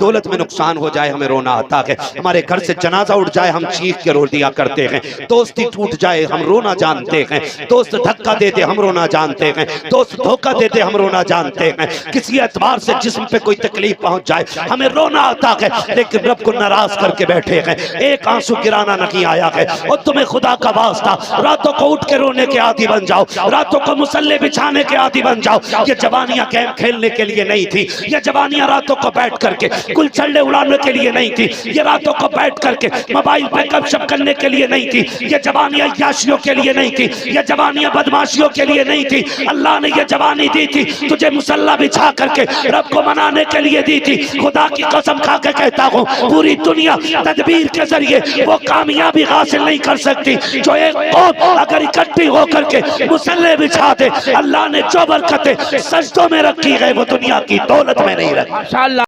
दौलत में नुकसान हो जाए हमें रोना आता है, हमारे घर से जनाजा उठ जाए हम चीख के रो दिया करते हैं, दोस्ती टूट जाए हम रोना जानते हैं, दोस्त धक्का देते हम रोना जानते हैं, दोस्त धोखा देते हम रोना जानते हैं, किसी एतबार से जिस्म पे कोई तकलीफ पहुंच जाए हमें रोना आता है, लेकिन रब को नाराज करके बैठे हैं, एक आंसू गिराना नहीं आया है। और तुम्हें खुदा का वास्ता रातों को उठ के रोने के आदी बन जाओ, रातों को मुसल्ले बिछाने के आदी बन जाओ। ये जवानियां गेम खेलने के लिए नहीं थी, ये जवानियां रातों को बैठ करके गुलछल्ले उड़ाने के लिए नहीं थी, ये रातों को बैठ करके मोबाइल पे गपशप करने के लिए नहीं थी, ये जवानियां याशियों के लिए नहीं थी, ये जवानियां बदमाशियों के लिए नहीं थी। अल्लाह ने ये जवानी दी थी तुझे मुसल्ला बिछा करके रब को मनाने के लिए दी थी। खुदा की कसम खा के कहता हूँ पूरी दुनिया तदबीर के जरिए वो कामयाबी हासिल नहीं कर सकती जो एक कौम अगर इकट्ठी होकर के मुसल्ले बिछा दे। अल्लाह ने जो बरकतें सजदों में रखी है वो दुनिया की दौलत में नहीं रखी। माशाअल्लाह।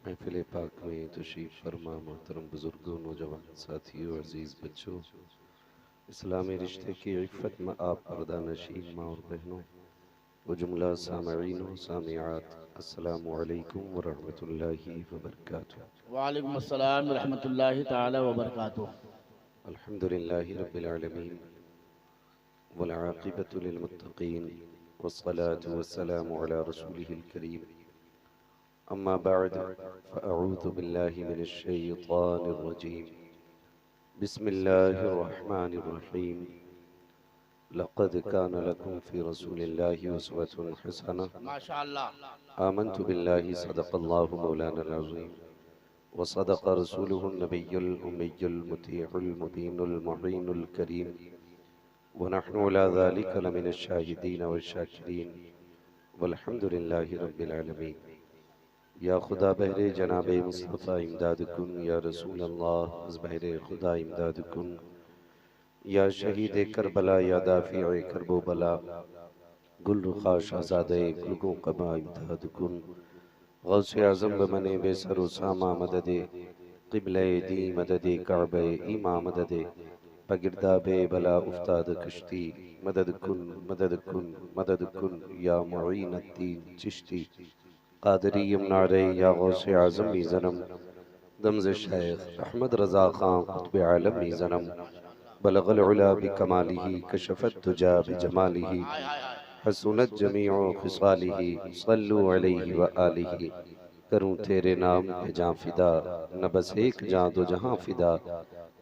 महफिल पाक में तशरीफ फरमा मोहतरम बुजुर्गों, नौजवान साथियों, अजीज़ बच्चों, इस्लामी रिश्ते की इफ़्फ़त में आप पर्दा नशीन माँ और बहनों व जुमला सामईन व सामिआत, अस्सलामु अलैकुम व रहमतुल्लाहि व बरकातुहू। वालेकुम अस्सलाम व रहमतुल्लाहि ताला व बरकातुहू। अल्हम्दुलिल्लाहि रब्बिल आलमीन वल आक़िबतु लिल मुत्तक़ीन वस्सलातु वस्सलामु अला रसूलिहिल करीम। अम्मा बअद फ़अऊज़ु बिल्लाहि मिनश शैतानिर रजीम। बिस्मिल्लाहिर रहमानिर रहीम। लक़द कान लकुम फ़ी रसूलिल्लाहि उस्वतुन हसनह। माशाअल्लाह। आमन्तु बिल्लाहि सदक़ल्लाहु मौलानल अज़ीम व सदक़ रसूलुहुन नबियुल उम्मियुल मुतीउल मुबीनुल मुईनुल करीम व नहनु अला ज़ालिका लमिनश शाहिदीन वश्शाकिरीन वल्हम्दुलिल्लाहि रब्बिल आलमीन। या खुदा बहरे जनाबे मुस्तफ़ा इमदाद कुन, या रसूल अल्लाह बहरे खुदा इमदाद कुन, या शहीद करबला, या दाफ़िए करबो बला, गुल रुखा शहज़ादे गुलगो कमा इमदाद कुन, गौसे आज़म बमने बेसरो सामा मददे क़िबले दी मददे काबे ईमा मददे बगिरदाबे बला उफ्ताद कश्ती मदद कुन मदद कुन मदद कुन, या मुईन अद्दीन चिश्ती क़ादरी यमनारे, या गौसे आज़म भी ज़नम दमज़ शेख अहमद रज़ा ख़ान क़ुत्ब आलम भी ज़नम बलग़ल उला बिकमालिही कशफ़त तुजा बिजमालिही हसूनत जमीउ ख़िसालिही सल्लु अलैहि व आलिही। करूँ तेरे नाम पे जाँ फ़िदा, न बस एक जाँ दो जहाँ फ़िदा,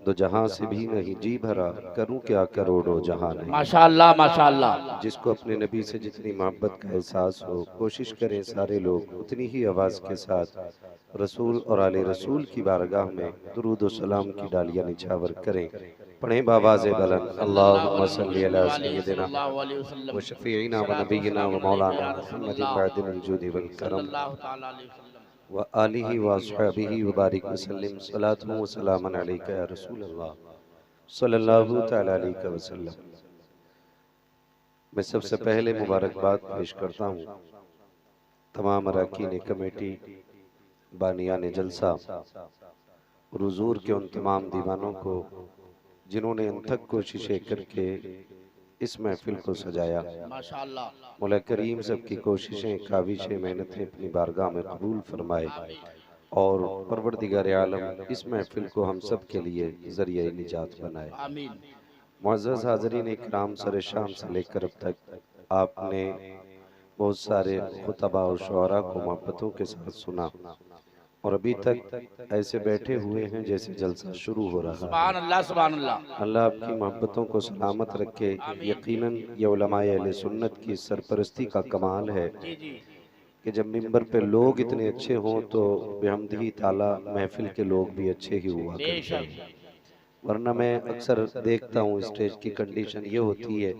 दो जहाँ से भी नहीं जी भरा, करूँ क्या करोड़ों जहाँ नहीं। माशाअल्लाह माशाअल्लाह। जिसको अपने नबी से जितनी मोहब्बत का एहसास हो, कोशिश करें सारे लोग उतनी ही आवाज़ के साथ रसूल और आले रसूल की बारगाह में दुरूद व सलाम की डालियाँ निछावर करें। पढ़ें बावाज़ बुलंद अल्लाहुम्मा सल्ली अला सय्यिदिना व शफ़ीइना व नबीना व मौलाना मुहम्मदिन बादिल वजूद वल करम व आलिहि व अस्हाबिहि व बारिक वसल्लम सलातु व सलामन अलैका या रसूल अल्लाह सल्लल्लाहु तआला अलैहि वसल्लम। मैं सबसे पहले मुबारकबाद पेश करता हूँ तमाम अरकान कमेटी, बानियान जलसा और हुजूर के उन तमाम दीवानों को जिन्होंने अनथक कोशिशें करके इस महफिल को सजाया। माशाअल्लाह। मौला करीम सबकी कोशिशें, काविशें, मेहनतें अपनी बारगाह में कबूल फरमाए और परवरदिगार आलम इस महफिल को हम सब के लिए ज़रिए निजात बनाए। आमीन। मुअज़्ज़ज़ हाज़रीन इकराम, सर शाम से लेकर अब तक आपने बहुत सारे खुतबा और शुअरा को मोहब्बतों के साथ सुना और अभी तक ऐसे बैठे हुए हैं जैसे जलसा शुरू हो रहा है। सुभान अल्लाह सुभान अल्लाह। अल्लाह आपकी मोहब्बतों को सलामत रखे। यकीनन ये उलमाए अहले सुन्नत की सरपरस्ती का कमाल है जी जी। कि जब मिंबर पे लोग इतने अच्छे हों तो बेहमदही ताला महफिल के लोग भी अच्छे ही हुआ करते हैं। वरना मैं अक्सर देखता हूँ स्टेज की कंडीशन ये होती है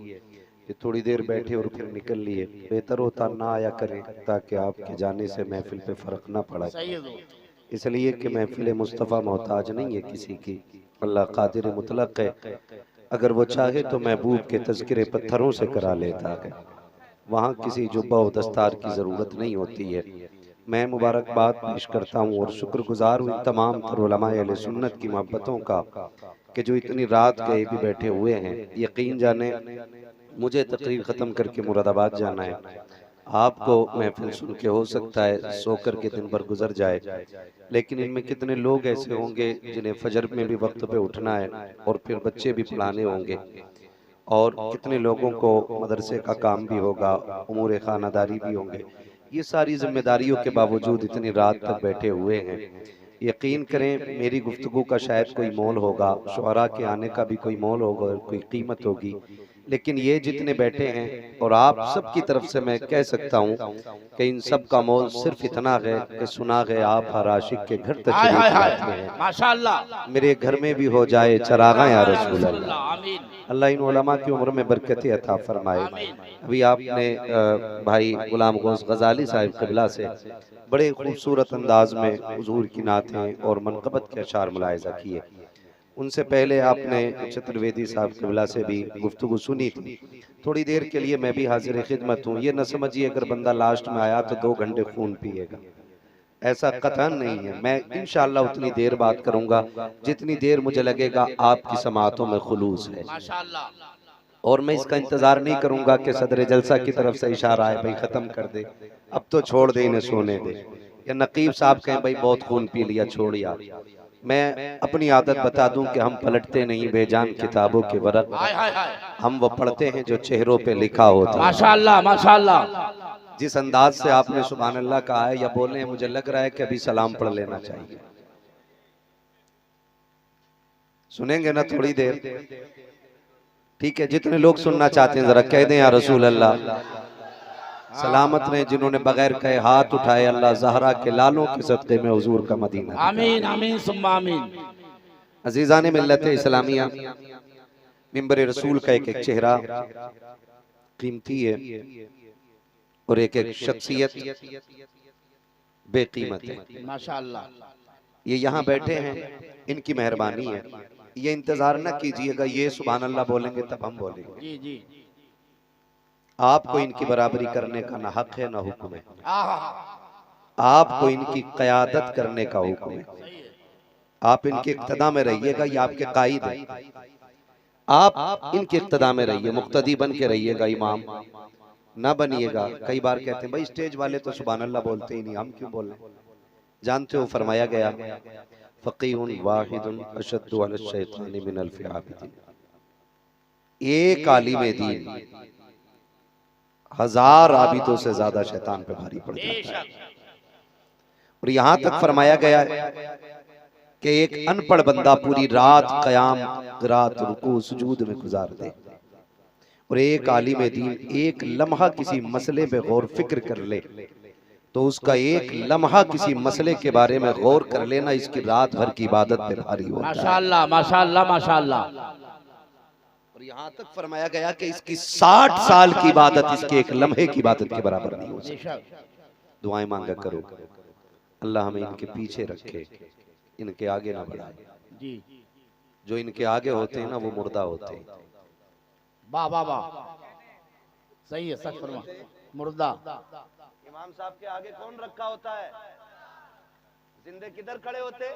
कि थोड़ी देर बैठे और फिर निकल लिए। बेहतर होता ना आया करें ताकि आपके जाने से महफिल पे फ़र्क ना पड़ा। इसलिए कि महफिल मुस्तफ़ा मोहताज नहीं है किसी की, अल्लाह कादिर मुतलक है। अगर वो चाहे तो महबूब के तज़किरे पत्थरों से करा लेता है, वहाँ किसी जुब्बा व दस्तार की ज़रूरत नहीं होती है। मैं मुबारकबाद पेश करता हूँ और शुक्रगुजार हूँ इन तमाम तर उलमाए अहले सुन्नत की मोहब्बतों का कि जो इतनी रात गए भी बैठे हुए हैं। यकीन जाने मुझे तकरीर ख़त्म करके मुरादाबाद जाना है, आपको महफिल सुन के हो सकता है सोकर के दिन भर गुजर जाए, लेकिन इनमें कितने लोग ऐसे होंगे जिन्हें फजर में भी वक्त पे उठना है और फिर बच्चे भी पढ़ाने होंगे, और कितने लोगों को मदरसे का काम भी होगा, उमूर खानादारी भी होंगे। ये सारी जिम्मेदारियों के बावजूद इतनी रात तक बैठे हुए हैं। यकीन करें मेरी गुफ्तगू का शायद कोई मोल होगा, शुअरा के आने का भी कोई मोल होगा, कोई कीमत होगी, लेकिन ये जितने बैठे हैं और आप सब की तरफ से मैं कह सकता हूँ कि इन सब का मोल सिर्फ इतना है कि सुना गए आप हर आशिक के घर तशरीफ लाते हैं। माशाअल्लाह, मेरे घर में भी हो जाए चरागा या रसूल अल्लाह। आमीन। अल्लाह इन उलमा की उम्र में बरकत अता फरमाए। अभी आपने भाई गुलाम गौस गजाली साहिब क़िबला से बड़े खूबसूरत अंदाज में हुजूर की नातें और मनक़बत के अशार मुलाहिज़ा किए। उनसे पहले आपने चतुर्वेदी साहब क़िबला से भी गुफ्तगू सुनी थी। थोड़ी देर के लिए मैं भी हाजिर खिदमत हूँ। ये न समझिए अगर बंदा लास्ट में आया तो 2 घंटे खून पिएगा, ऐसा कतन नहीं है। मैं इंशाअल्लाह उतनी देर बात करूंगा जितनी देर मुझे लगेगा आपकी समातों में खुलूस है, और मैं इसका इंतजार नहीं करूंगा कि सदर जलसा की तरफ से इशारा है भाई खत्म कर दे, अब तो छोड़ दे, इन्हें सोने दे, या नकीब साहब कहें भाई बहुत खून पी लिया छोड़ यार। मैं अपनी आदत बता दूं कि हम पलटते नहीं बेजान किताबों के वरक, हम वो पढ़ते हैं जो चेहरों पे लिखा होता है। माशाअल्लाह, माशाअल्लाह। जिस अंदाज से आपने सुभान अल्लाह कहा है या बोले हैं, मुझे लग रहा है कि अभी सलाम पढ़ लेना चाहिए। सुनेंगे ना थोड़ी देर? ठीक है, जितने लोग सुनना चाहते हैं जरा कह दें या रसूल अल्लाह। सलामत रहे जिन्होंने बगैर कहे हाथ उठाए, अल्लाह ज़हरा के लालों के सदक़े में हुजूर का मदीना। आमीन, आमीन, सुम्मा आमीन। अजीज़ान मिल्लत इस्लामिया, मिंबर रसूल का एक एक चेहरा कीमती है और एक एक शख्सियत बेकीमत है। माशाअल्लाह। ये यहाँ बैठे हैं, इनकी मेहरबानी है। ये इंतजार न कीजिएगा ये सुभान अल्लाह बोलेंगे तब हम बोलेंगे। जी जी। आपको इनकी बराबरी करने का ना हक है ना हुक्म है। आपको इनकी क़यादत करने का हुक्म है। आप इनके इक्तदा में रहिएगा, ये आपके कायद है। आप इनके इक्तदा में रहिए, मुक्तदी बन के रहिएगा, इमाम ना बनिएगा। कई बार कहते हैं भाई स्टेज वाले तो सुभान अल्लाह बोलते ही नहीं, हम क्यों बोलें? जानते हो फरमाया गया फ़क़ीहुन वाहिदुन अशद्दु अला शैतानि मिनल फ़ी आबिदीन। एक आलिम दीन 1000 आबिदों से ज्यादा शैतान पे भारी पड़ जाता है। और यहां तक फरमाया गया है कि एक अनपढ़ बंदा पूरी रात क़याम रात रुकू सुजूद में गुजार दे, और एक आलिम दीन एक लम्हा किसी मसले पे गौर फिक्र कर ले तो उसका एक लम्हा किसी मसले के बारे में गौर कर लेना इसकी रात भर की इबादत पे भारी होता है। माशाअल्लाह, माशाअल्लाह, माशाअल्लाह। और यहाँ तक फरमाया गया कि इसकी 60 साल की इबादत इसके एक लम्हे की इबादत के बराबर नहीं हो सकती। दुआएं मांगा करो अल्लाह हमें इनके पीछे रखे, इनके आगे ना बढ़ाए। जी। जो इनके आगे होते हैं ना वो मुर्दा होते हैं। वाह वाह वाह, सही है, सच फरमा। मुर्दा। इमाम साहब के आगे कौन रखा होता है? जिंदे किधर खड़े होते?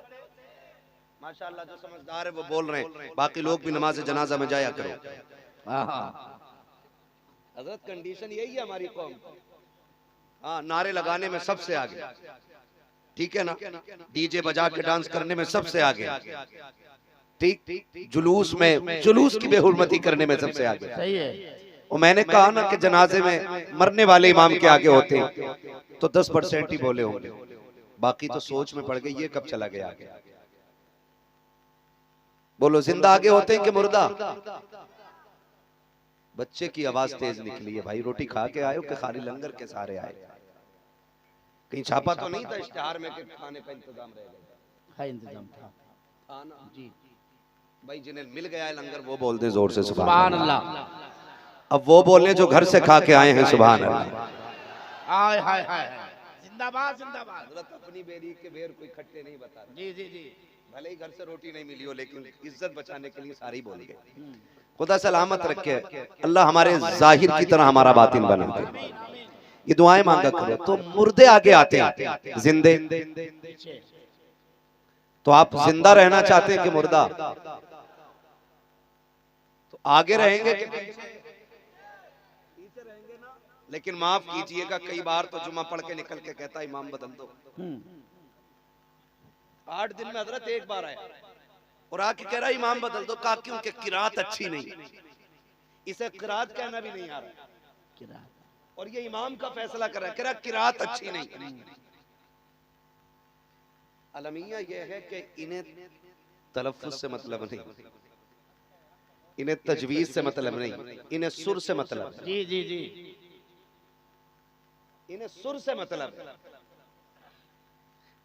माशाअल्लाह, जो समझदार है वो बोल रहे हैं, बाकी लोग भी नमाज जनाजा में जाया करो। हजरत कंडीशन यही है हमारी कौम। हाँ, नारे लगाने में सबसे आगे, ठीक है ना, डीजे बजा के डांस करने में सबसे आगे, ठीक, जुलूस की बेहुरमती करने में सबसे आगे। सही है। और मैंने कहा ना कि जनाजे में मरने वाले इमाम के आगे होते हैं तो 10% ही बोले होंगे, बाकी तो सोच में पड़ गए ये कब चला गया आगे। बोलो जिंदा आगे होते हैं कि मुर्दा? बच्चे की आवाज तेज निकली है, भाई रोटी खा के आए हो कि खाली लंगर के सारे आए? कहीं छापा तो नहीं था इश्तिहार में कि खाने का इंतजाम रहेगा? है, इंतजाम था ना जी। भाई, जिन्हें मिल गया है लंगर वो बोल दे जोर से सुभान अल्लाह। अब वो बोले जो घर से खा के आए हैं सुभान अल्लाह। हाय हाय हाय, जिंदाबाद जिंदाबाद। हजरत अपनी बेरी के बेर कोई खट्टे नहीं बता। जी जी जी। भले ही घर से रोटी नहीं मिली हो लेकिन इज्जत बचाने के लिए सारी बोल गए। खुदा सलामत रखे, अल्लाह हमारे जाहिर की तरह हमारा बातिन बना दे। ये दुआएं मांगा करो। तो मुर्दे आगे आते हैं, जिंदे। तो आप जिंदा रहना चाहते हैं कि मुर्दा? तो आगे रहेंगे कि पीछे रहेंगे? ना लेकिन माफ कीजिएगा, कई बार तो जुमा पढ़ के निकल के कहता इमाम बदल दो। 8 दिन में हजरत एक बार आया और आके कह रहा इमाम बदल दो। कहा कि उनके किरात अच्छी नहीं, इसे किरात कहना भी नहीं आ रहा, और ये इमाम का फैसला कर रहा है, कह रहा किरात अच्छी नहीं। अलमिया यह है कि इन्हें तलफ्फुज से मतलब नहीं, इन्हें तजवीज से मतलब नहीं, इन्हें सुर से मतलब है। जी जी जी, इन्हें सुर से मतलब है।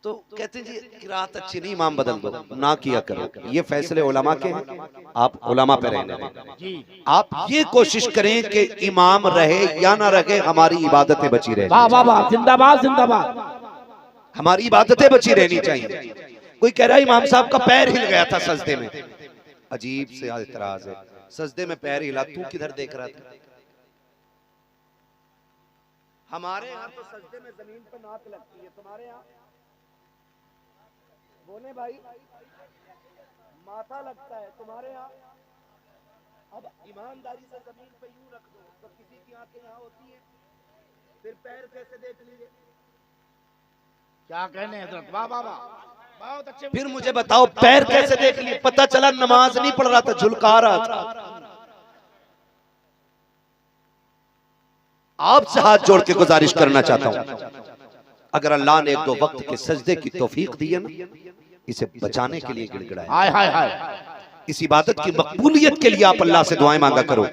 तो कहते हैं जी किरात अच्छी नहीं, इमाम बदल दो, ना किया करो। ये फैसले उलमा के हैं, आप उलमा पे रहने दें। आप ये कोशिश करें कि इमाम रहे या ना रहे, हमारी इबादतें बची रहे। वाह वाह वाह, जिंदाबाद जिंदाबाद, हमारी इबादतें बची रहनी चाहिए। कोई कह रहा है इमाम साहब का पैर हिल गया था सजदे में, अजीब से इतराज है। सजदे में पैर हिला, तू किधर देख रहा था? हमारे यहाँ तो सजदे में जमीन पर नाक लगती है, तुम्हारे यहाँ बोले भाई माथा लगता है, तुम्हारे यहाँ। अब ईमानदारी से जमीन पे यूं रख दो तो किसी की आंखें यहाँ होती है, फिर पैर कैसे देख लीजिए? क्या कहने हजरत, वाह वाह वाह, बहुत अच्छे। फिर मुझे बताओ पैर कैसे देख लिए? पता चला नमाज नहीं पढ़ रहा था, झुलका रहा था। आपसे हाथ जोड़ के गुजारिश करना चाहता हूं, अगर अल्लाह ने 1-2 वक्त के सजदे की तौफीक दी है ना, इसे बचाने के लिए गिड़गिड़ाए। हाय हाय हाय, इस इबादत की मकबूलियत के लिए आप अल्लाह से दुआएं मांगा करो।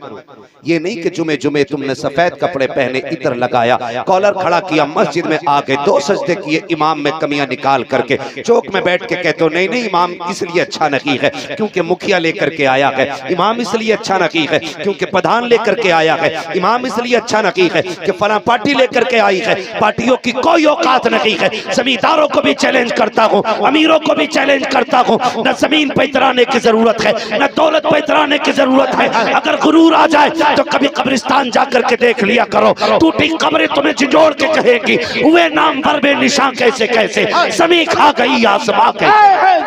ये नहीं कि जुमे जुमे तुमने सफेद कपड़े पहने, इतर लगाया, कॉलर खड़ा किया, मस्जिद में आके 2 सजदे किए, इमाम में कमियां निकाल करके चौक में बैठ के कहते हो नहीं नहीं इमाम इसलिए अच्छा नहीं है क्योंकि मुखिया लेकर के आया है, इमाम इसलिए अच्छा नहीं है क्योंकि प्रधान लेकर के आया है, इमाम इसलिए अच्छा नहीं है कि फला पार्टी लेकर के आई है। पार्टियों की कोई औकात नहीं है। जमींदारों को भी चैलेंज करता हूँ, अमीरों को भी चैलेंज करता हूँ, न जमीन पे इतराने की जरूरत है, न दौलत पे इतराने की जरूरत है। अगर गुरूर आ जाए तो कभी कब्रिस्तान जाकर के देख लिया करो, टूटी कब्रें तुम्हें झिझोड़ के कहेगी हुए नाम पर बेनिशां कैसे कैसे, समी खा गई आसमां के।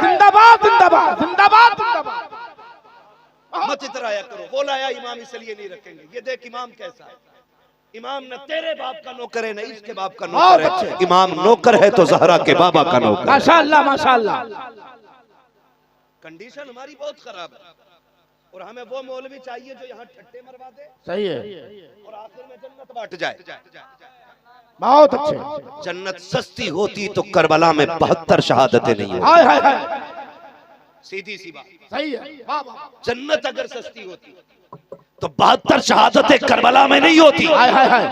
जिंदाबाद जिंदाबाद जिंदाबाद जिंदाबाद। मत इतराया करो, बोला या इमाम इसलिए नहीं रखेंगे, ये देख इमाम कैसा है। इमाम न तेरे बाप का नौकर है, न इसके बाप का नौकर है। इमाम नौकर है तो ज़हरा के बाबा का नौकर। माशाअल्लाह माशाअल्लाह। कंडीशन हमारी बहुत खराब है और हमें वो मौलवी चाहिए जो यहाँ ठट्टे मरवा दे, सही है, और आखिर में जन्नत बांट जाए। बहुत अच्छे। जन्नत सस्ती होती तो करबला में 72 शहादतें नहीं होती। हाय हाय हाय, सीधी सी बात, सही है, वाह वाह। जन्नत अगर सस्ती होती तो 72 शहादतें करबला में नहीं होती। हाय हाय हाय,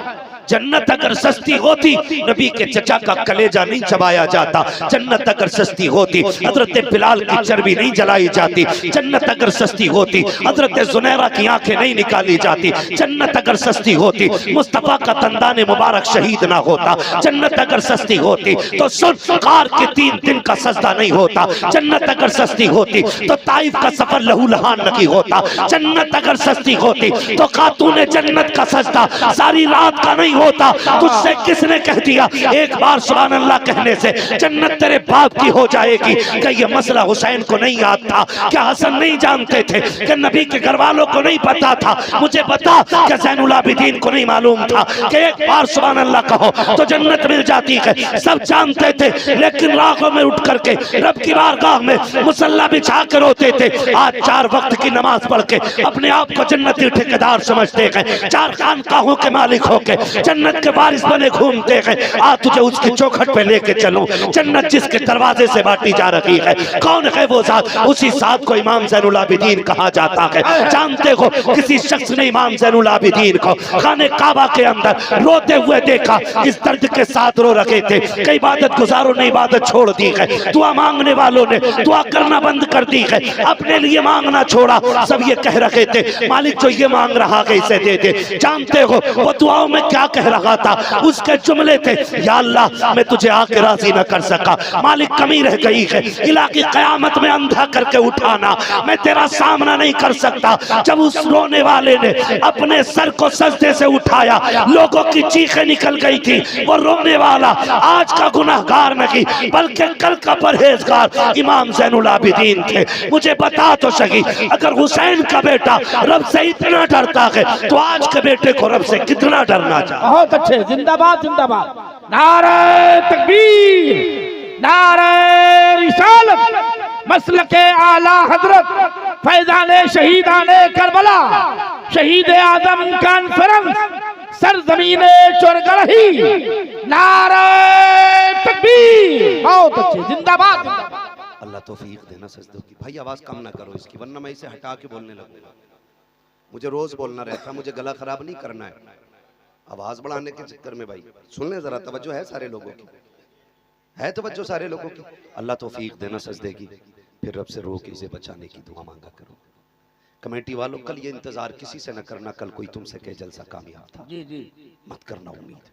जन्नत अगर सस्ती होती नबी के चचा का कलेजा नहीं चबाया जाता। जन्नत अगर सस्ती होती हजरत बिलाल की चर्बी नहीं जलाई जाती। जन्नत अगर सस्ती होती हजरत जुनैरा की आंखें नहीं निकाली जाती। जन्नत अगर सस्ती होती मुस्तफा का तंदाने मुबारक शहीद ना होता। जन्नत अगर सस्ती होती तो सुल्फ़कार के 3 दिन का सजदा नहीं होता। जन्नत अगर सस्ती होती तो ताइफ का सफर लहूलहान नहीं होता। जन्नत अगर सस्ती होती तो खातूने जन्नत का सजदा सारी रात का नहीं होता। तुझसे किसने कह दिया एक बार सुभान अल्लाह कहने से जन्नत तेरे बाप की हो जाएगी? क्या ये मसला हुसैन को नहीं याद था? क्या हसन नहीं जानते थे? क्या नबी के घर वालों को नहीं पता था? मुझे बता, क्या ज़ैनुल आबिदीन को नहीं मालूम था कि एक बार सुभान अल्लाह कहो तो जन्नत मिल जाती है? सब जानते थे, लेकिन राहों में उठ करके रब की बारगाह में मुसल्ला बिछा कर रोते थे। आज 4 वक्त की नमाज पढ़ के अपने आप को जन्नती ठेकेदार समझते हैं, 4 खानकाहों के मालिक होके जन्नत के वारिस बने घूमते हैं। आज तुझे उसकी चौखट पे लेके चलूं, जन्नत जिसके दरवाजे से बांटी जा रही है। कौन है वो जात? उसी जात को इमाम ज़ैनुल आबिदीन कहा जाता है। जानते हो किसी शख्स ने इमाम ज़ैनुल आबिदीन को खाने काबा के अंदर रोते हुए देखा, इस दर्द के साथ रो रखे थे। कई इबादत गुजारों ने इबादत छोड़ दी है, दुआ मांगने वालों ने दुआ करना बंद कर दी है, अपने लिए मांगना छोड़ा। सब ये कह रहे थे मालिक जो ये मांग रहा है इसे दे दे। जानते हो वो दुआओं में क्या कह रहा था? उसके जुमले थे, या अल्लाह मैं तुझे आके राजी न कर सका, मालिक कमी रह गई है, इलाकी कयामत में अंधा करके उठाना, मैं तेरा सामना नहीं कर सकता। जब उस रोने वाले ने अपने सर को सजदे से उठाया, लोगों की चीखें निकल गई थी। वो रोने वाला आज का गुनाहगार नहीं बल्कि कल का परहेजगार इमाम ज़ैनुल आबिदीन थे। मुझे बता तो सही, अगर हुसैन का बेटा रब से इतना डरता है तो आज के बेटे को रब से कितना डरना चाहिए? बहुत अच्छे, जिंदाबाद जिंदाबाद। नारे तकबीर, नारे रिसालत, मसलके आला हजरत फैजाने शहीदाने करबला, शहीद आजम कॉन्फ्रेंस सरजमीने चोरगढ़ी, नारे तकबीर। बहुत अच्छे, जिंदाबाद जिंदाबाद। अल्लाह तौफीक देना सजदों की। भाई आवाज कम ना करो इसकी, वरना मैं इसे हटा के बोलने लगूंगा। मुझे रोज बोलना रहता, मुझे गला खराब नहीं करना है आवाज बढ़ाने के चक्कर में। भाई सुन ले जरा, तवज्जो है सारे लोगों की, है तवज्जो सारे लोगों की। अल्लाह तौफीक देना सजदे की। फिर रब से रो के इसे बचाने की दुआ मांगा करो। कमेटी वालों, कल ये इंतजार किसी से न करना, कल कोई तुमसे कहे जलसा कामयाब था, जी जी, मत करना उम्मीद।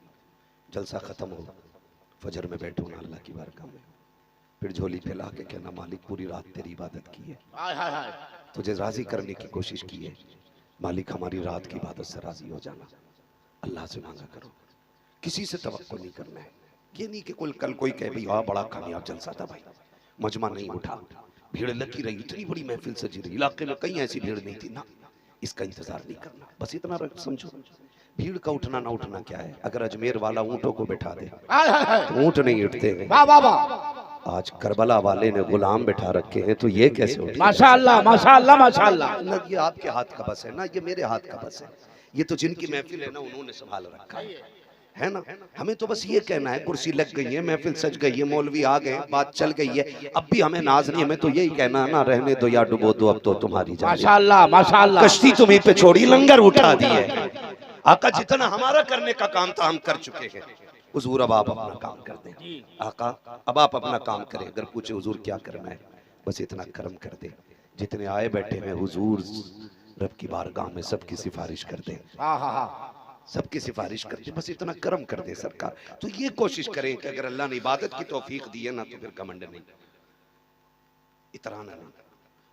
जलसा खत्म हो, फजर में बैठो ना अल्लाह की बारगाह में, फिर झोली फैला के कहना मालिक पूरी रात तेरी इबादत की है, हाय हाय हाय। तुझे राजी करने की कोशिश की है, मालिक हमारी रात की इबादत से राजी हो जाना। अल्लाह से मांगा करो, किसी से तवक्को नहीं करना है। ये नहीं कि कल कोई कहे भाई हाँ बड़ा कामयाब जलसा था, भाई मजमा नहीं उठा, भीड़ लगी रही, इतनी बड़ी महफिल सजी रही, इलाके में कहीं ऐसी भीड़ नहीं थी ना, इसका इंतजार नहीं करना। बस इतना समझो, भीड़ का उठना ना उठना क्या है। अगर अजमेर वाला ऊंटों को बैठा दे हाय हाय हाय। तो ऊंट नहीं उठते हैं। वाह वाह वाह, आज करबला वाले ने गुलाम बैठा रखे हैं, तो ये कैसे उठे? माशाअल्लाह माशाअल्लाह माशाअल्लाह। ना ये आपके हाथ का बस है, ना ये मेरे हाथ का बस है, ये तो जिनकी महफिल है ना उन्होंने संभाल रखा है ना। हमें तो बस ये कहना है, कुर्सी लग गई है, महफिल सज गई है, मौलवी आ गए, बात चल गई है, अब भी हमें नाज नहीं, हमें तो यही कहना है ना, रहने दो या डुबो दो, अब तो तुम्हारी जान। माशाअल्लाह माशाअल्लाह। कश्ती तुम्हीं पे छोड़ी, लंगर उठा दी है। आका जितना हमारा करने का काम था हम कर चुके हैं, हुजूर अब आप अपना काम कर दें। आका अब आप अपना काम करें, अगर पूछे हुजूर क्या करना है, बस इतना कर्म कर दे। जितने आए बैठे हैं हुजूर रब की बारगाह में सबकी सिफारिश कर दे, हाँ हाँ हाँ, सबकी सिफारिश कर दे, बस इतना कर्म कर दे सरकार। तो ये कोशिश करें कि अगर अल्लाह ने इबादत की तौफीक दी है ना, तो फिर घमंड नहीं, इतराना नहीं।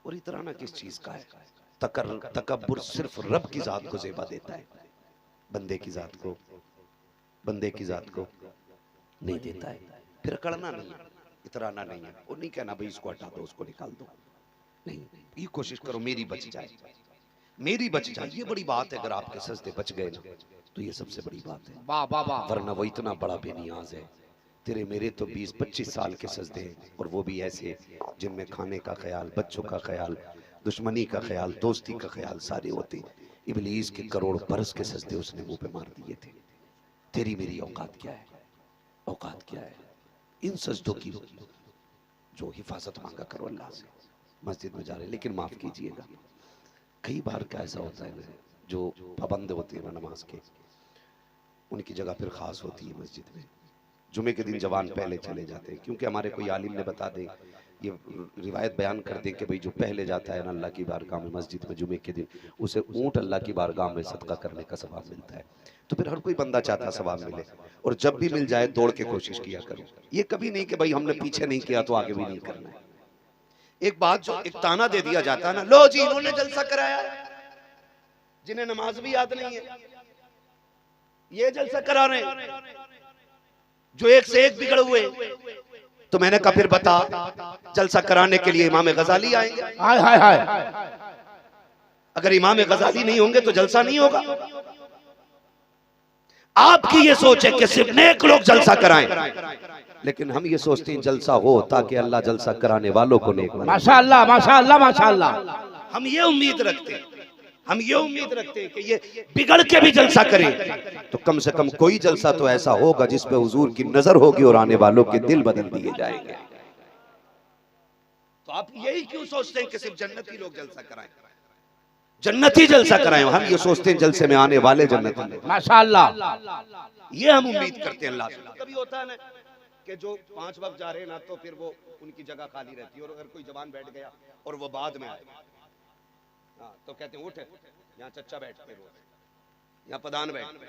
और इतराना किस चीज का है? तकब्बुर सिर्फ रब की जात को ज़ेबा देता है, बंदे की जात को, बंदे की जात को नहीं देता है। फिर अकड़ना नहीं है, इतराना नहीं है, और नहीं कहना भाई इसको हटा दो उसको निकाल दो, नहीं। ये कोशिश करो मेरी बच जाए, मेरी बच जाए, ये बड़ी बात है। अगर आपके सजदे बच गए ना तो ये सबसे बड़ी बात है, वाह वाह वाह। वरना वो इतना बड़ा बेनियाज है। तेरे मेरे तो 20-25 साल के सजदे हैं, और वो भी ऐसे जिनमें खाने का ख्याल, बच्चों का ख्याल, दुश्मनी का ख्याल, दोस्ती का ख्याल सारे होते। इब्लीस के करोड़ बरस के सजदे उसने मुंह पे मार दिए थे। तेरी मेरी औकात क्या है? औकात क्या है? इन सजदों की जो हिफाजत मांगा करो अल्लाह से। मस्जिद में जा रहे, लेकिन माफ कीजिएगा, कई बार क्या ऐसा होता है ना, जो पाबंद होते हैं ना नमाज के, उनकी जगह फिर खास होती है मस्जिद में। जुमे के दिन जवान पहले चले जाते हैं, क्योंकि हमारे कोई आलिम ने बता दे, ये रिवायत बयान कर दे कि भाई जो पहले जाता है ना अल्लाह की बारगाह में मस्जिद में जुमे के दिन, उसे ऊंट अल्लाह की बारगाह में सदका करने का सवाब मिलता है। तो फिर हर कोई बंदा चाहता सवाब मिले, और जब भी मिल जाए दौड़ के कोशिश किया करो। ये कभी नहीं कि भाई हमने पीछे नहीं किया तो आगे भी नहीं करना है। एक बात जो एक ताना दे दिया जाता है ना, लो जी इन्होंने जलसा कराया, जिन्हें नमाज भी याद नहीं है ये जलसा करा रहे हैं, जो एक से एक बिगड़ हुए। तो मैंने कहा फिर बता, जलसा कराने के लिए इमाम गजाली आएंगे? हाय हाय हाय। अगर इमाम गजाली नहीं होंगे तो जलसा नहीं होगा। आपकी ये सोच है कि सिर्फ नेक लोग जलसा कराएं, लेकिन हम ये सोचते हैं जलसा हो ताकि अल्लाह जलसा कराने वालों को नेक बनाए। माशाअल्लाह माशाअल्लाह माशाअल्लाह। हम ये उम्मीद रखते हैं, हम ये उम्मीद रखते हैं कि ये बिगड़ के भी जलसा करे, तो कम से कम कोई जलसा तो ऐसा होगा जिसपे हुजूर की नजर होगी और आने वालों के दिल बदल दिए जाएंगे। तो आप यही क्यों सोचते हैं कि सिर्फ जन्नती लोग जलसा कराएं, जन्नती जलसा कराएं? हम ये सोचते हैं जलसे में आने वाले जन्नती लोग। माशाअल्लाह, ये हम उम्मीद करते हैं अल्लाह से। कभी होता है ना कि जो 5 वक्त जा रहे हैं ना, तो फिर वो उनकी जगह खाली रहती है, और अगर कोई जवान बैठ गया और वो बाद में आए, हाँ तो कहते हैं उठ, यहाँ चच्चा बैठते, रोज यहाँ प्रधान बैठते,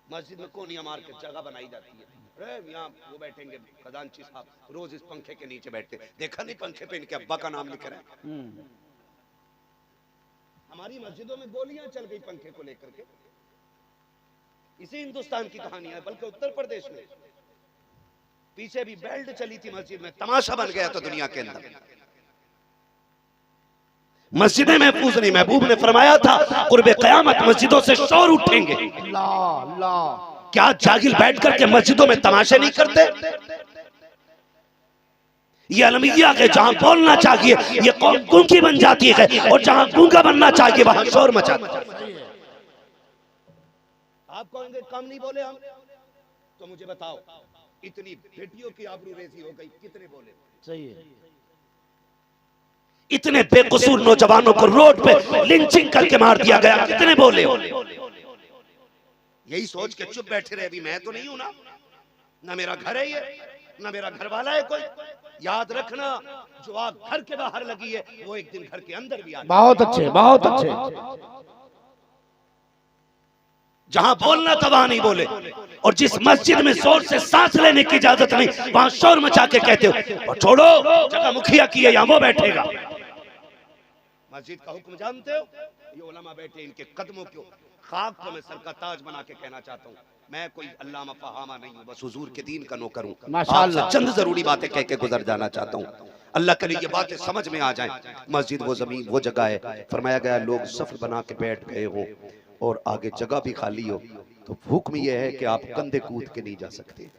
मस्जिद में कोनिया मार के जगह बनाई जाती है, अरे यहाँ वो बैठेंगे खजांची साहब, रोज इस पंखे के नीचे बैठते। देखा नहीं पंखे पे इनके अब्बा का नाम लिख रहा है। हमारी मस्जिदों में गोलियां चल गई पंखे को लेकर के। इसी हिंदुस्तान की कहानी है, बल्कि उत्तर प्रदेश में पीछे भी बेल्ट चली थी मस्जिद में, तमाशा बन गया था दुनिया के अंदर। मस्जिदें महफूज नहीं। महबूब ने फरमाया था कुर्बे क़यामत मस्जिदों से शोर उठेंगे। अल्लाह अल्लाह। क्या जागिल बैठ करके मस्जिदों में तमाशे नहीं करते? ये अलमिया के जहां बोलना चाहिए ये कौम गूंगी बन जाती है, और जहां गूंगा बनना चाहिए वहां शोर मचाता है। आप कहेंगे कम नहीं बोले हम, तो मुझे बताओ इतनी बेटियों की आबरूरेजी हो गई, कितने बोले? सही है। इतने बेकसूर नौजवानों को रोड पे लिंचिंग करके मार दिया गया, कितने बोले हो? यही सोच के चुप बैठे रहे, अभी मैं तो नहीं हूं ना मेरा घर है ये, ना मेरा घर वाला है कोई। याद रखना, जो आग घर के बाहर लगी है वो एक दिन घर के अंदर भी आ जाएगी। बहुत अच्छे बहुत अच्छे। जहां बोलना था वहां नहीं बोले, और जिस मस्जिद में जोर से सांस लेने की इजाजत नहीं वहां शोर मचा के कहते हो और छोड़ो, जगह मुखिया की है यहां वो बैठेगा। मस्जिद का हुक्म जानते हो? ये उलमा बैठे, इनके कदमों को खाक को मैं सर का ताज बना के कहना चाहता हूँ, मैं कोई अल्लामा फहामा नहीं हूँ, बस हुजूर के दीन का नौकर हूँ। माशाअल्लाह। आपसे चंद जरूरी बातें कह के गुजर जाना चाहता हूँ, अल्लाह करे ये बातें समझ में आ जाएं। मस्जिद वो जमीन वो जगह है, फरमाया गया लोग सफ बना के बैठ गए हो और आगे जगह भी खाली हो, तो हुक्म यह है कि आप कंधे कूद के नहीं जा सकते।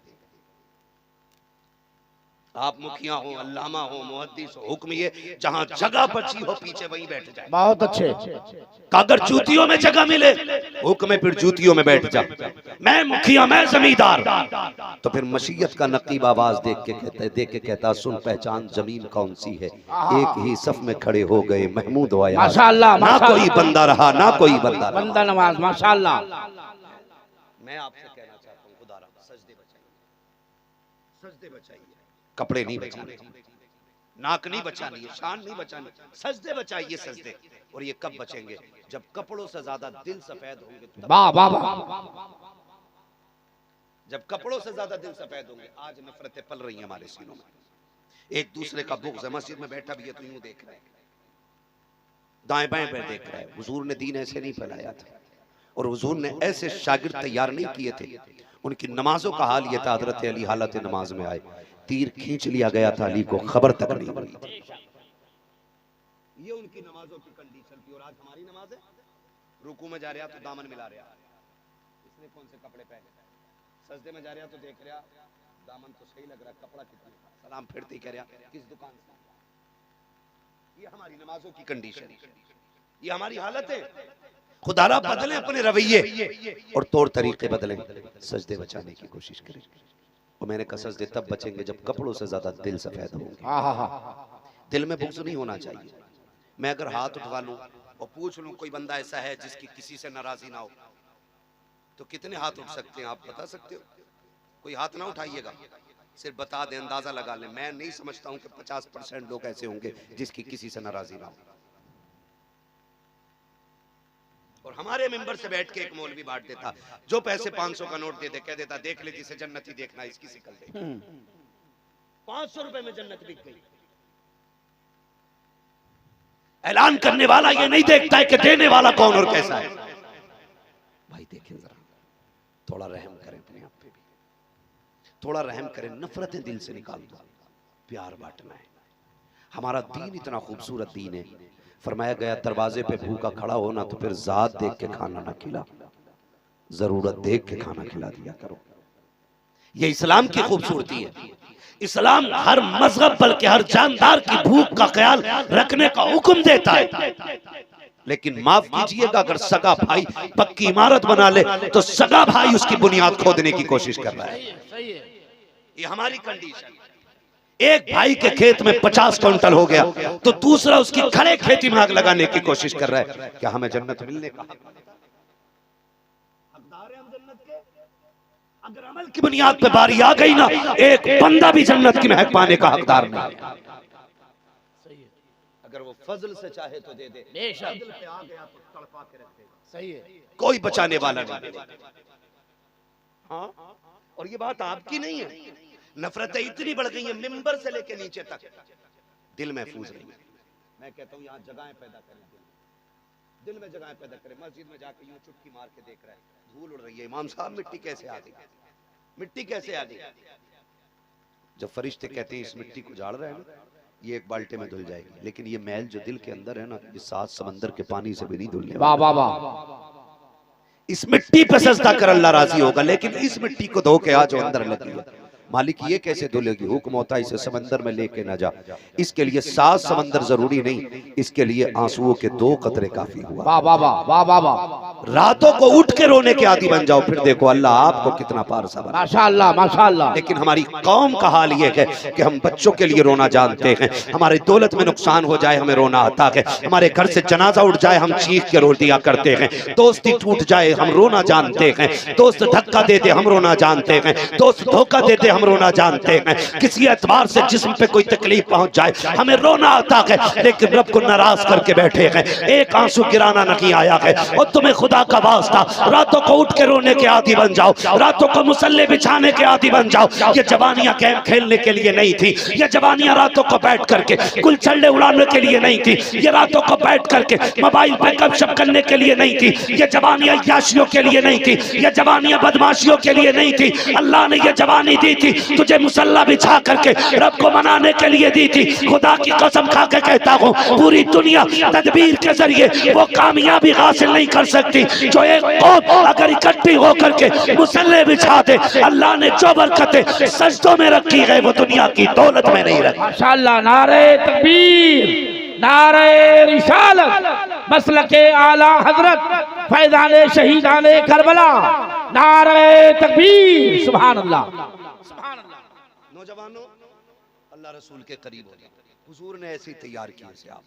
आप मुखिया हो, अल्लामा हो, मुहद्दिस हो, हुक्म ये जहां जगह बची हो पीछे वहीं बैठ जाए। बहुत अच्छे। अगर जूतियों में जगह मिले हुक्म है फिर जूतियों में बैठ जा। मैं मुखिया, मैं जमींदार, तो फिर मशीयत का नकीब आवाज देख के कहता सुन पहचान जमीन कौन सी है। एक ही सफ में खड़े हो गए महमूद व याद, माशाअल्लाह ना कोई बंदा रहा ना कोई बंदा रहा। बंदा नवाज माशाअल्लाह। मैं आपसे कहना चाहता हूँ खुदा रहा सजदे बचाइए, सजदे बचाइए, कपड़े नहीं बचाने, नाक नहीं बचानी है, शान नहीं बचानी, सजदे बचाइए सजदे। और ये कब बचेंगे? जब कपड़ों से ज्यादा दिल सफेद होंगे। वाह वाह वाह। जब कपड़ों से ज्यादा दिल सफेद होंगे। आज नफरतें पल रही हैं हमारे सीनों में, एक दूसरे का बुग़्ज़ है। मस्जिद में बैठा भी है तो यूं देख रहा है, दाएं बाएं पे देख रहा है। हुजूर ने दीन ऐसे नहीं फैलाया था, और हुजूर ने ऐसे शागिर्द तैयार नहीं किए थे। उनकी नमाजों का हाल ये था, हजरत अली हालत नमाज में आए, तीर खींच लिया गया था, अली को खबर तक नहीं हुई थी। ये उनकी नमाजों की कंडीशन थी। और आज हमारी नमाज है, रुकू में जा रहा तो दामन मिला रहा, इसने कौन से कपड़े पहने, सजदे में जा रहा तो देख रहा दामन तो सही लग रहा, कपड़ा कितना, सलाम फिरते कह रहा किस दुकान से। ये हमारी नमाजों की कंडीशन, ये हमारी हालत है। खुदारा बदले अपने रवैये और तौर तरीके बदलें, सजदे बचाने की कोशिश करें। और मैंने कहा सजदे तब बचेंगे जब कपड़ों से ज्यादा दिल सफेद होंगे। दिल में बुग़्ज़ नहीं होना चाहिए। मैं अगर हाथ उठवा लूं और पूछ लूं कोई बंदा ऐसा है जिसकी किसी से नाराजगी ना हो, तो कितने हाथ उठ सकते हैं आप बता सकते हो? कोई हाथ ना उठाइएगा, सिर्फ बता दें, अंदाजा लगा लें। मैं नहीं समझता हूं कि 50% लोग ऐसे होंगे जिसकी किसी से नाराजगी ना हो। और हमारे मेंबर से बैठ के एक मौलवी बांट देता, जो पैसे 500 का नोट दे दे, कह देता देख ले जिसे जन्नत ही देखना है इसकी शिकल देख। 500 रुपए में जन्नत बिक गई। ऐलान करने वाला ये नहीं देखता है कि देने वाला कौन और कैसा है। भाई देखें जरा, थोड़ा रहम करें अपने आप पे भी, थोड़ा रहम करें। नफरतें दिल से निकाल दो, प्यार बांटना है। हमारा दीन इतना खूबसूरत दीन है, फरमाया गया दरवाजे पे भूखा खड़ा हो ना तो फिर जात देख के खाना ना खिला, जरूरत देख के खाना खिला दिया करो। ये इस्लाम की खूबसूरती है। इस्लाम हर मजहब बल्कि हर जानदार की भूख का ख्याल रखने का हुक्म देता है। लेकिन माफ कीजिएगा, अगर सगा भाई पक्की इमारत बना ले तो सगा भाई उसकी बुनियाद खोदने की कोशिश कर रहा है। ये हमारी कंडीशन। एक भाई के खेत में 50 क्विंटल हो गया तो दूसरा उसकी खड़े खेती में आग लगाने की कोशिश कर रहा है। क्या हमें जन्नत मिलने का हकदार है हम जन्नत के? अगर अमल की बुनियाद पे बारी आ गई ना, एक बंदा भी जन्नत की महक पाने का हकदार नहीं है। अगर वो फजल से चाहे तो दे दे, फजल पे आ गया तो तड़पा के रख देगा। सही है, कोई बचाने वाला नहीं। हाँ, और ये बात आपकी नहीं है। नफरतें इतनी बढ़ गई हैं मिंबर से लेके नीचे तक, दिल महफूज नहीं है। मैं कहता हूँ यहाँ जगहें पैदा करें, दिल में जगहें पैदा करें। मस्जिद में जाके यूं चुटकी मार के देख रहा है, धूल उड़ रही है, इमाम साहब मिट्टी कैसे आ गई, मिट्टी कैसे आ गई? जब फरिश्ते कहते हैं इस मिट्टी को झाड़ रहे हैं ना, ये एक बाल्टी में धुल जाएगी, लेकिन ये मैल जो दिल के अंदर है ना, ये 7 समंदर के पानी से भी नहीं धुलने वाह वाला। वाह वाह। इस मिट्टी पे सजदा कर अल्लाह राजी होगा, लेकिन इस मिट्टी को धो के आ जो अंदर लगी है, मालिक ये कैसे धुलेगी? हुक्म होता है इसे समंदर में लेके ना जा। इसके लिए 7 समंदर जरूरी नहीं, इसके लिए आंसुओं के 2 कतरे काफी हुआ। वाह वाह वाह वाह वाह वाह। रातों को उठ के रोने के आदी बन जाओ, फिर देखो अल्लाह आपको कितना पारसा बना। माशाअल्लाह माशाअल्लाह। लेकिन हमारी कौम का हाल ये है कि हम बच्चों के लिए रोना जानते हैं, हमारी दौलत में नुकसान हो जाए हमें रोना आता है, हमारे घर से जनाजा उठ जाए हम चीख के रो दिया करते हैं, दोस्ती टूट जाए हम रोना जानते हैं, दोस्त धक्का देते हम रोना जानते हैं, दोस्त धोखा देते हम रोना जानते हैं, किसी एतबार से जिस्म पे कोई तकलीफ पहुंच जाए हमें रोना आता है, लेकिन रब को नाराज करके बैठे हैं, एक आंसू गिराना नहीं आया है। और तुम्हें खुदा का वास्ता रातों को उठ के रोने के आदी बन जाओ, रातों को मुसल्ले बिछाने के आदी बन जाओ। ये जवानियां गेम खेलने के लिए नहीं थी, ये जवानियां रातों को बैठ करके गुलछल्ले उड़ाने के लिए नहीं थी, ये रातों को बैठ करके मोबाइल पे गपशप करने के लिए नहीं थी, ये जवानियां याशियों के लिए नहीं थी, ये जवानियां बदमाशियों के लिए नहीं थी। अल्लाह ने ये जवानी दी थी तुझे मुसल्ला बिछा करके रब को मनाने के लिए दी थी। खुदा की कसम खा के कहता हूँ पूरी दुनिया तदबीर के जरिए वो कामयाबी हासिल नहीं कर सकती जो एक कौम अगर इकट्ठी होकर के मुसल्ले बिछा दे। अल्लाह ने जो बरकतें सजदों में रखी है वो दुनिया की दौलत में नहीं रखी। माशाअल्लाह। नारे तकबीर, नारे रिसालत, मसलके आला हजरत, फैजाने शहीदाने करबला, नारे तकबीर, सुभान अल्लाह सुभान अल्लाह। नौजवानों अल्लाह रसूल के करीब हो जाओ, हुजूर ने ऐसे ही तैयार किया से आप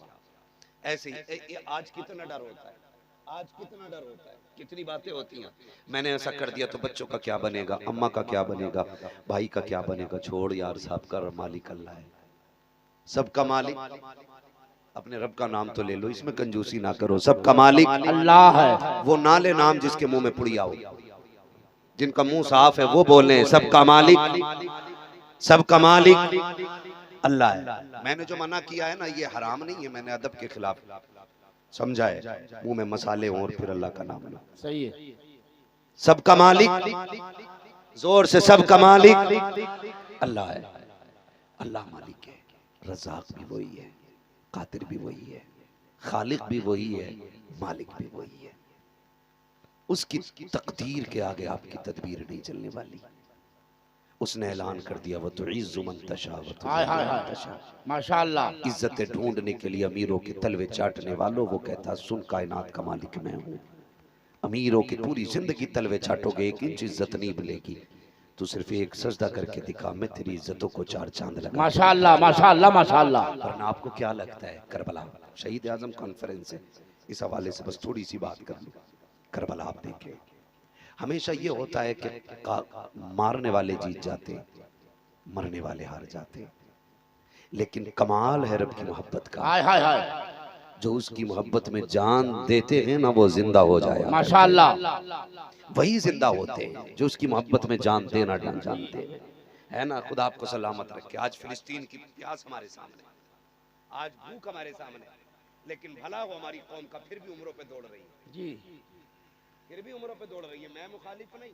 ऐसे ही। आज कितना डर होता है, आज कितना डर होता है, कितनी बातें होती हैं, मैंने ऐसा कर दिया तो बच्चों का क्या बनेगा, अम्मा का क्या बनेगा, भाई का क्या बनेगा। छोड़ यार, साहब का मालिक अल्लाह है, सबका मालिक। अपने रब का नाम तो ले लो, इसमें कंजूसी ना करो। सबका मालिक अल्लाह है। वो ना ले नाम जिसके मुंह में पुड़िया हो, जिनका मुंह साफ है वो बोले सबका मालिक, सबका मालिक अल्लाह है। मैंने जो मना किया है ना ये हराम नहीं है, मैंने अदब के खिलाफ समझा है। मुंह में मसाले हों और फिर अल्लाह का नाम लो, सही है। सबका मालिक, जोर से सबका मालिक अल्लाह है। अल्लाह मालिक है, रज़ाक भी वही है, कादिर भी वही है, खालिक भी वही है, मालिक भी वही है। उसकी तकदीर के आगे आपकी तदबीर नहीं चलने वाली। उसने ऐलान कर दिया वो तो इज़्ज़ु मन तशा व तुज़िल्लु मन तशा। माशाअल्लाह। इज्जतें ढूंढने के लिए अमीरों के तलवे चाटने वालों, वो कहता सुन कायनात का मालिक मैं हूँ। अमीरों की पूरी जिंदगी तलवे चाटोगे, 1 इंच इज्जत नहीं मिलेगी। तू सिर्फ एक सजदा करके दिखा, मैं तेरी इज्जतों को 4 चांद लगा। माशाअल्लाह माशाअल्लाह माशाअल्लाह। वरना आपको क्या लगता है, करबला शहीद आजम कॉन्फ्रेंस है, इस हवाले से बस थोड़ी सी बात कर लो। करबला आप देखें, हमेशा ये होता है कि मारने वाले जीत जाते, मरने वाले हार जाते, लेकिन कमाल है रब की मोहब्बत का। हाय हाय हाय। जो उसकी मोहब्बत में जान देते हैं ना वो जिंदा हो जाए। माशाअल्लाह। वही जिंदा होते हैं जो उसकी मोहब्बत में जान देना जानते हैं, है ना। खुदा आपको सलामत रखे। आज फिलिस्तीन की प्यास हमारे सामने, आज भूख हमारे सामने, लेकिन भला वो हमारी कौम का फिर भी उम्रों पे दौड़ रही है जी। फिर भी उम्रों पे दौड़ रही है। मैं मुखालिफ नहीं,